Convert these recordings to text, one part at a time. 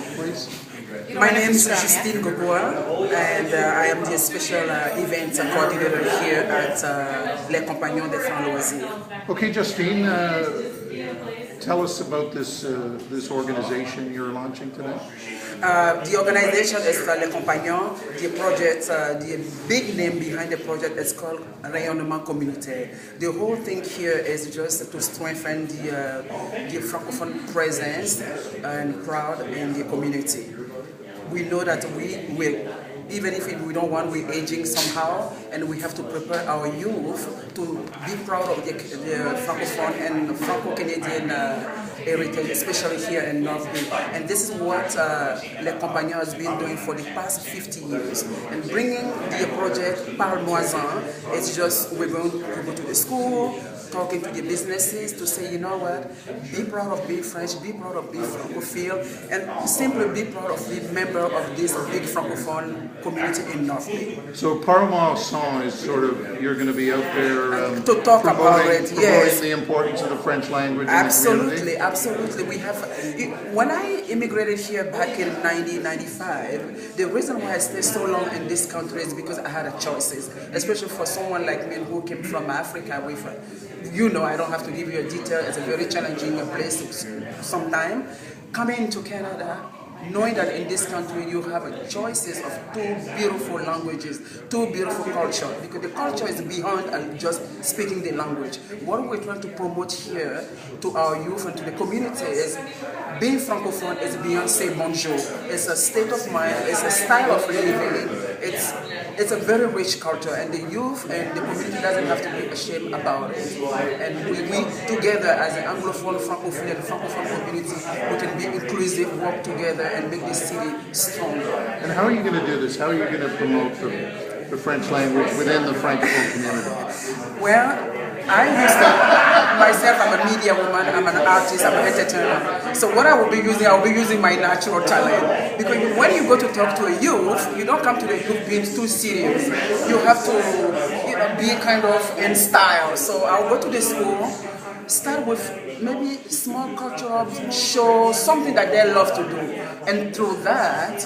state, please? My name is Justine Gogoa, and I am the special event coordinator here at Les Compagnons des Francs Loisirs. Okay, Justine, tell us about this organization you're launching today. The organization is Les Compagnons. The project, the big name behind the project is called Rayonnement Communautaire. The whole thing here is just to strengthen the Francophone presence and proud in the community. We know that we will, even if we don't want, we're aging somehow, and we have to prepare our youth to be proud of the Francophone and Franco-Canadian heritage, especially here in North Bay. And this is what Les Compagnons has been doing for the past 50 years. And bringing the project Parle-moi-en, it's just, we're going to go to the school, talking to the businesses to say, you know what, be proud of being French, be proud of being Francophile, and simply be proud of being member of this big Francophone community in North Bay. So Parle-moi-en is sort of, you're going to be out there to talk about it, yes. The importance of the French language absolutely, in the community. Absolutely. We have, when I immigrated here back in 1995, the reason why I stayed so long in this country is because I had choices, especially for someone like me who came from Africa with, you know, I don't have to give you a detail, it's a very challenging place sometimes. Coming to Canada, knowing that in this country you have choices of two beautiful languages, two beautiful cultures, because the culture is beyond just speaking the language. What we're trying to promote here to our youth and to the community is being Francophone is beyond say bonjour. It's a state of mind, it's a style of living, it's a very rich culture, and the youth and the community doesn't have to be ashamed about it. And we together as an Anglophone, Francophone, and Francophone community, we can be inclusive, work together, and make this city stronger. And how are you going to do this? How are you going to promote the French language within the Francophone community? Well, I used to, myself, I'm a media woman, I'm an artist, I'm an entertainer. So what I will be using my natural talent. Because when you go to talk to a youth, you don't come to the youth being too serious. You have to be kind of in style. So I'll go to the school, start with maybe small cultural show, something that they love to do. And through that,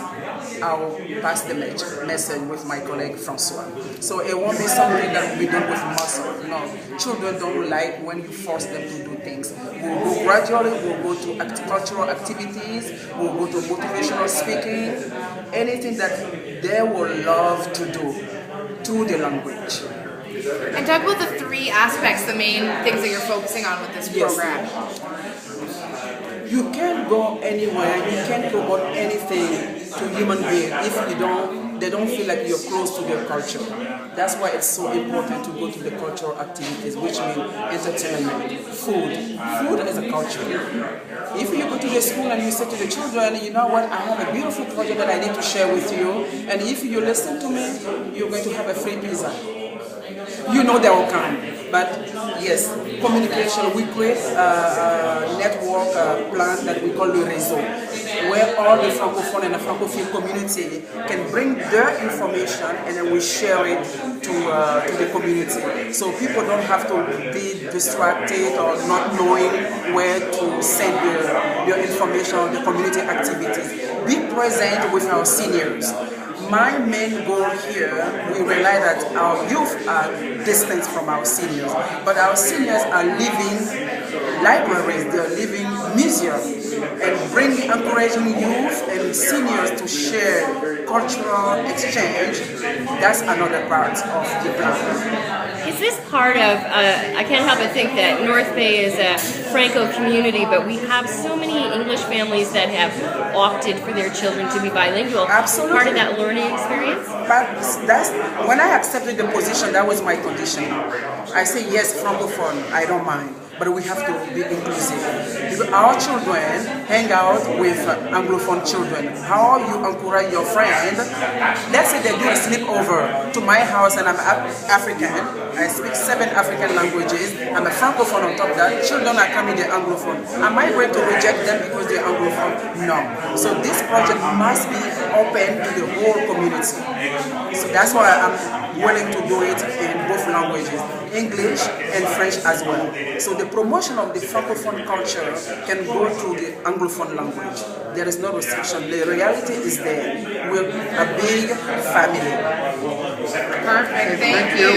I'll pass the message with my colleague Francois. So it won't be something that will be done with muscle. No, children don't like when you force them to do things. We'll go gradually, we'll go to cultural activities, we'll go to motivational speaking, anything that they will love to do to the language. And talk about the three aspects, the main things that you're focusing on with this program. You can't go anywhere, you can't promote anything to human beings if they don't feel like you're close to their culture. That's why it's so important to go to the cultural activities, which mean entertainment, food. Food is a culture. If you go to the school and you say to the children, you know what, I have a beautiful project that I need to share with you, and if you listen to me, you're going to have a free pizza. You know they will come. But yes, communication, we create a network plan that we call Le Réseau, where all the Francophone and the Francophile community can bring their information and then we share it to the community. So people don't have to be distracted or not knowing where to send their information on the community activities. Be present with our seniors. My main goal here, we realize that our youth are distant from our seniors, but our seniors are living libraries, they're living museums, and encouraging youth and seniors to share cultural exchange. That's another part of the plan. Is this part of, I can't help but think that North Bay is a Franco community, but we have so many English families that have opted for their children to be bilingual. Absolutely. Part of that learning experience? But that's, when I accepted the position, that was my condition. I say, yes, Francophone, I don't mind. But we have to be inclusive. Because our children hang out with Anglophone children. How you encourage your friend? Let's say they do a sleepover to my house and I'm African. I speak 7 African languages. I'm a Francophone on top of that. Children are coming, they're Anglophone. Am I going to reject them because they're Anglophone? No. So this project must be open to the whole community. So that's why I'm willing to do it in both languages, English and French as well. So the promotion of the Francophone culture can go through the Anglophone language. There is no restriction. The reality is there. We're a big family. Perfect. Thank you.